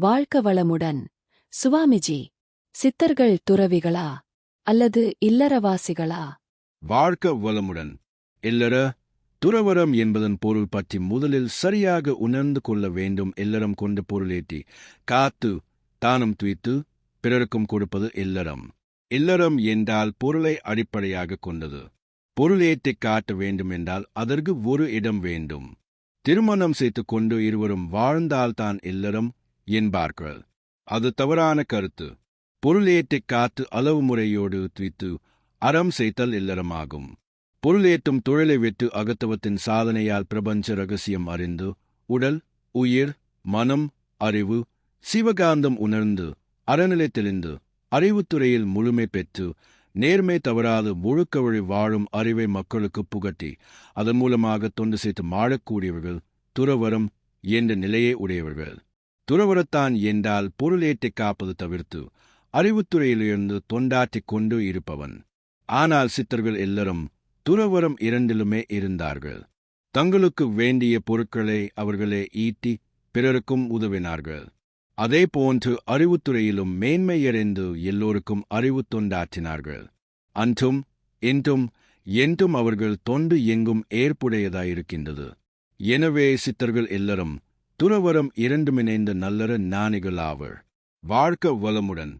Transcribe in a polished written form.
வாழ்க்க வளமுடன். சுவாமிஜி, சித்தர்கள் துறவிகளா அல்லது இல்லறவாசிகளா? வாழ்க்க வளமுடன். இல்லற துறவரம் என்பதன் பொருள் பற்றி முதலில் சரியாக உணர்ந்து கொள்ள வேண்டும். இல்லறம் கொண்ட பொருளேற்றி காத்து தானம் துய்த்து பிறருக்கும் கொடுப்பது இல்லறம். இல்லறம் என்றால் பொருளை அடிப்படையாக கொண்டது. பொருளேற்றி காட்ட வேண்டும் என்றால் அதற்கு ஒரு இடம் வேண்டும். திருமணம் செய்து கொண்டு இருவரும் வாழ்ந்தால்தான் இல்லறம் என்பார்கள். அது தவறான கருத்து. பொருளேற்றி காத்து அளவு முறையோடு துய்த்து அறம் செய்தல் இல்லறமாகும். பொருளேற்றும் தொழிலை விட்டு அகத்தவத்தின் சாதனையால் பிரபஞ்ச ரகசியம் அறிந்து உடல், உயிர், மனம், அறிவு, சிவகாந்தம் உணர்ந்து அறநிலை தெளிந்து அறிவுத்துறையில் முழுமை பெற்று நேர்மை தவறாது முழுக்க வழி வாழும் அறிவை மக்களுக்கு புகட்டி அதன் மூலமாக தொண்டு செய்து வாழக்கூடியவர்கள் துறவரம் என்ற நிலையை உடையவர்கள். துறவரத்தான் என்றால் பொருளேற்றி காப்பது தவிர்த்து அறிவுத்துறையிலிருந்து தொண்டாற்றிக் கொண்டு இருப்பவன். ஆனால் சித்தர்கள் எல்லாரும் துறவரம் இரண்டிலுமே இருந்தார்கள். தங்களுக்கு வேண்டிய பொருட்களை அவர்களே ஈட்டி பிறருக்கும் உதவினார்கள். அதே போன்று அறிவுத்துறையிலும் மேன்மையறிந்து எல்லோருக்கும் அறிவு தொண்டாற்றினார்கள். அன்றும் இன்றும் என்றும் அவர்கள் தொண்டு எங்கும் ஏற்புடையதாயிருக்கின்றது. எனவே சித்தர்கள் எல்லாரும் துறவரம் இரண்டும் இணைந்த நல்லற ஞானிகள் ஆவர். வாழ்க்க வளமுடன்.